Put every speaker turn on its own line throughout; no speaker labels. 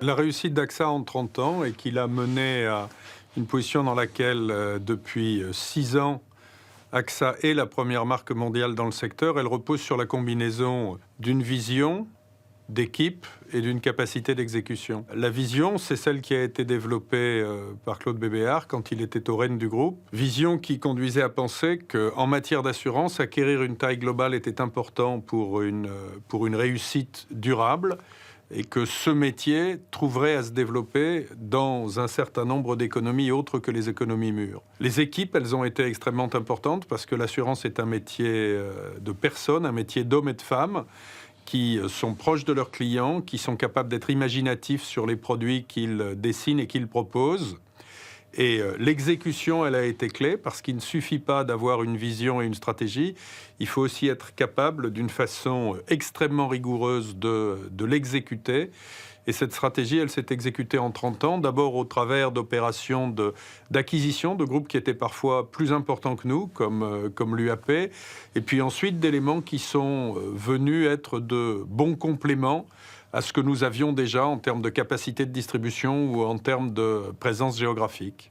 La réussite d'AXA en 30 ans et qui l'a mené à une position dans laquelle, depuis 6 ans, AXA est la première marque mondiale dans le secteur. Elle repose sur la combinaison d'une vision, d'équipe et d'une capacité d'exécution. La vision, c'est celle qui a été développée par Claude Bébéar quand il était au rêne du groupe. Vision qui conduisait à penser qu'en matière d'assurance, acquérir une taille globale était important pour une réussite durable et que ce métier trouverait à se développer dans un certain nombre d'économies autres que les économies mûres. Les équipes, elles ont été extrêmement importantes parce que l'assurance est un métier de personnes, un métier d'hommes et de femmes qui sont proches de leurs clients, qui sont capables d'être imaginatifs sur les produits qu'ils dessinent et qu'ils proposent. Et l'exécution, elle a été clé parce qu'il ne suffit pas d'avoir une vision et une stratégie. Il faut aussi être capable, d'une façon extrêmement rigoureuse, de l'exécuter. Et cette stratégie, elle s'est exécutée en 30 ans, d'abord au travers d'opérations d'acquisition de groupes qui étaient parfois plus importants que nous, comme l'UAP, et puis ensuite d'éléments qui sont venus être de bons compléments à ce que nous avions déjà en termes de capacité de distribution ou en termes de présence géographique.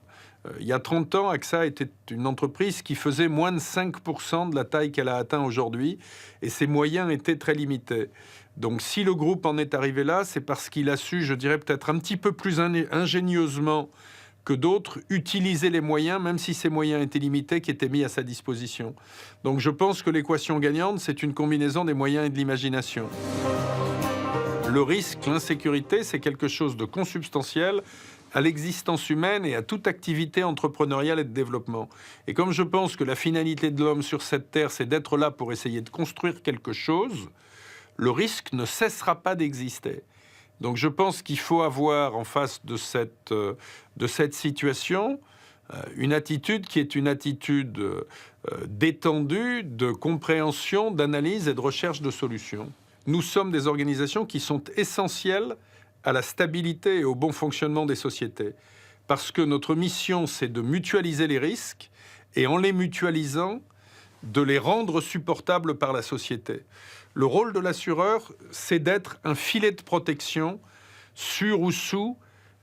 Il y a 30 ans, AXA était une entreprise qui faisait moins de 5% de la taille qu'elle a atteint aujourd'hui, et ses moyens étaient très limités. Donc si le groupe en est arrivé là, c'est parce qu'il a su, je dirais peut-être un petit peu plus ingénieusement que d'autres, utiliser les moyens, même si ces moyens étaient limités, qui étaient mis à sa disposition. Donc je pense que l'équation gagnante, c'est une combinaison des moyens et de l'imagination. Le risque, l'insécurité, c'est quelque chose de consubstantiel à l'existence humaine et à toute activité entrepreneuriale et de développement. Et comme je pense que la finalité de l'homme sur cette terre, c'est d'être là pour essayer de construire quelque chose, le risque ne cessera pas d'exister. Donc je pense qu'il faut avoir en face de cette situation une attitude qui est une attitude détendue, de compréhension, d'analyse et de recherche de solutions. Nous sommes des organisations qui sont essentielles à la stabilité et au bon fonctionnement des sociétés. Parce que notre mission, c'est de mutualiser les risques et en les mutualisant, de les rendre supportables par la société. Le rôle de l'assureur, c'est d'être un filet de protection sur ou sous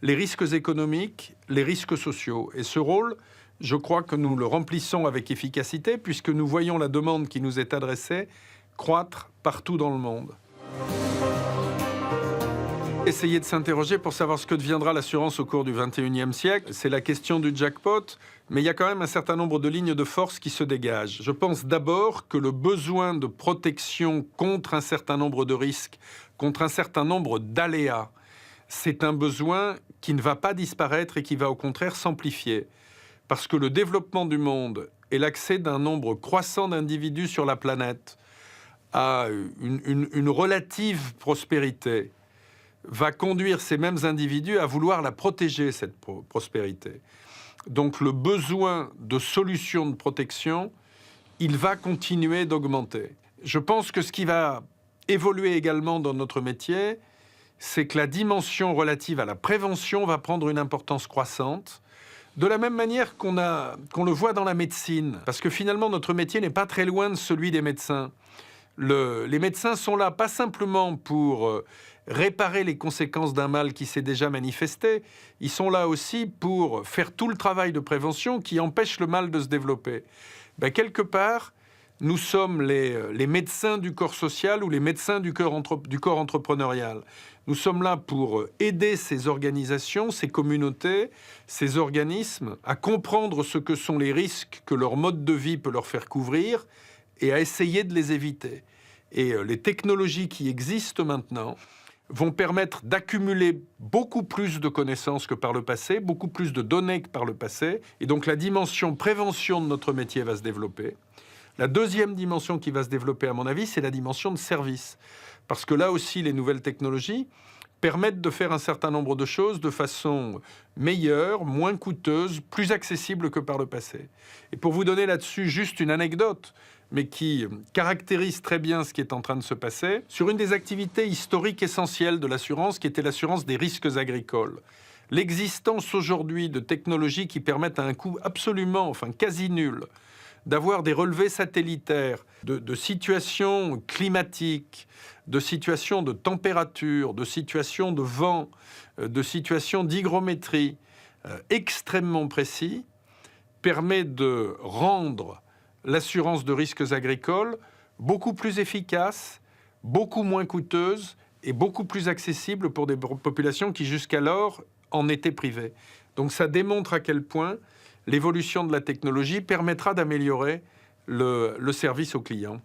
les risques économiques, les risques sociaux. Et ce rôle, je crois que nous le remplissons avec efficacité puisque nous voyons la demande qui nous est adressée croître partout dans le monde. Essayer de s'interroger pour savoir ce que deviendra l'assurance au cours du XXIe siècle, c'est la question du jackpot, mais il y a quand même un certain nombre de lignes de force qui se dégagent. Je pense d'abord que le besoin de protection contre un certain nombre de risques, contre un certain nombre d'aléas, c'est un besoin qui ne va pas disparaître et qui va au contraire s'amplifier. Parce que le développement du monde et l'accès d'un nombre croissant d'individus sur la planète à une relative prospérité va conduire ces mêmes individus à vouloir la protéger, cette prospérité. Donc le besoin de solutions de protection, il va continuer d'augmenter. Je pense que ce qui va évoluer également dans notre métier, c'est que la dimension relative à la prévention va prendre une importance croissante, de la même manière qu'on le voit dans la médecine. Parce que finalement, notre métier n'est pas très loin de celui des médecins. Les médecins sont là pas simplement pour réparer les conséquences d'un mal qui s'est déjà manifesté, ils sont là aussi pour faire tout le travail de prévention qui empêche le mal de se développer. Quelque part, nous sommes les médecins du corps social ou les médecins du corps entrepreneurial. Nous sommes là pour aider ces organisations, ces communautés, ces organismes à comprendre ce que sont les risques que leur mode de vie peut leur faire couvrir et à essayer de les éviter. Et les technologies qui existent maintenant vont permettre d'accumuler beaucoup plus de connaissances que par le passé, beaucoup plus de données que par le passé. Et donc la dimension prévention de notre métier va se développer. La deuxième dimension qui va se développer, à mon avis, c'est la dimension de service. Parce que là aussi, les nouvelles technologies permettent de faire un certain nombre de choses de façon meilleure, moins coûteuse, plus accessible que par le passé. Et pour vous donner là-dessus juste une anecdote, mais qui caractérise très bien ce qui est en train de se passer, sur une des activités historiques essentielles de l'assurance, qui était l'assurance des risques agricoles. L'existence aujourd'hui de technologies qui permettent à un coût absolument, quasi nul, d'avoir des relevés satellitaires de situations climatiques, de situations de température, de situations de vent, de situations d'hygrométrie extrêmement précis permet de rendre l'assurance de risques agricoles beaucoup plus efficace, beaucoup moins coûteuse et beaucoup plus accessible pour des populations qui jusqu'alors en étaient privées. Donc ça démontre à quel point l'évolution de la technologie permettra d'améliorer le service aux clients.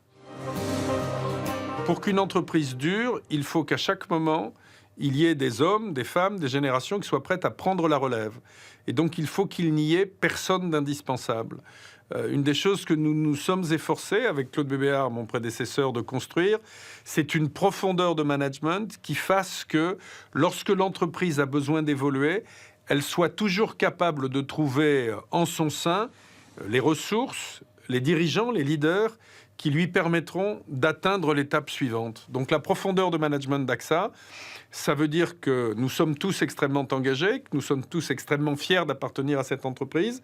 Pour qu'une entreprise dure, il faut qu'à chaque moment, il y ait des hommes, des femmes, des générations qui soient prêtes à prendre la relève. Et donc, il faut qu'il n'y ait personne d'indispensable. Une des choses que nous nous sommes efforcés, avec Claude Bébéar, mon prédécesseur, de construire, c'est une profondeur de management qui fasse que, lorsque l'entreprise a besoin d'évoluer, elle soit toujours capable de trouver en son sein les ressources, les dirigeants, les leaders, qui lui permettront d'atteindre l'étape suivante. Donc la profondeur de management d'AXA, ça veut dire que nous sommes tous extrêmement engagés, que nous sommes tous extrêmement fiers d'appartenir à cette entreprise,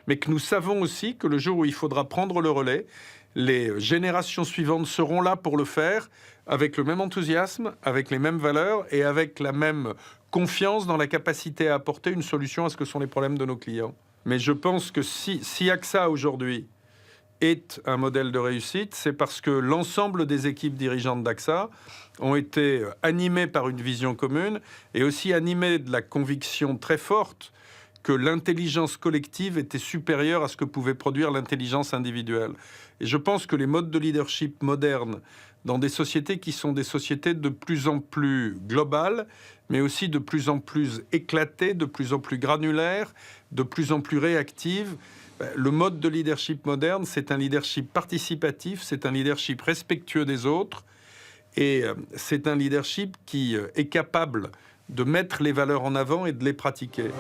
mais que nous savons aussi que le jour où il faudra prendre le relais, les générations suivantes seront là pour le faire avec le même enthousiasme, avec les mêmes valeurs et avec la même confiance dans la capacité à apporter une solution à ce que sont les problèmes de nos clients. Mais je pense que si AXA aujourd'hui est un modèle de réussite, c'est parce que l'ensemble des équipes dirigeantes d'AXA ont été animées par une vision commune et aussi animées de la conviction très forte que l'intelligence collective était supérieure à ce que pouvait produire l'intelligence individuelle. Et je pense que les modes de leadership modernes dans des sociétés qui sont des sociétés de plus en plus globales, mais aussi de plus en plus éclatées, de plus en plus granulaires, de plus en plus réactives. Le mode de leadership moderne, c'est un leadership participatif, c'est un leadership respectueux des autres, et c'est un leadership qui est capable de mettre les valeurs en avant et de les pratiquer.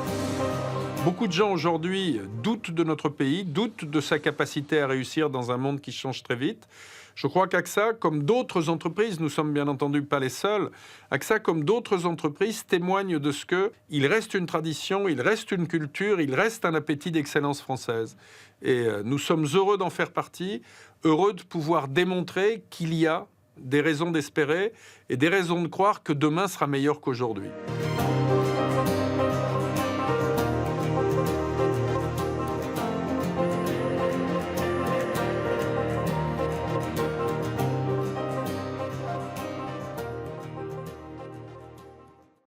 Beaucoup de gens aujourd'hui doutent de notre pays, doutent de sa capacité à réussir dans un monde qui change très vite. Je crois qu'AXA, comme d'autres entreprises, nous sommes bien entendu pas les seuls, AXA, comme d'autres entreprises, témoigne de ce qu'il reste une tradition, il reste une culture, il reste un appétit d'excellence française. Et nous sommes heureux d'en faire partie, heureux de pouvoir démontrer qu'il y a des raisons d'espérer et des raisons de croire que demain sera meilleur qu'aujourd'hui.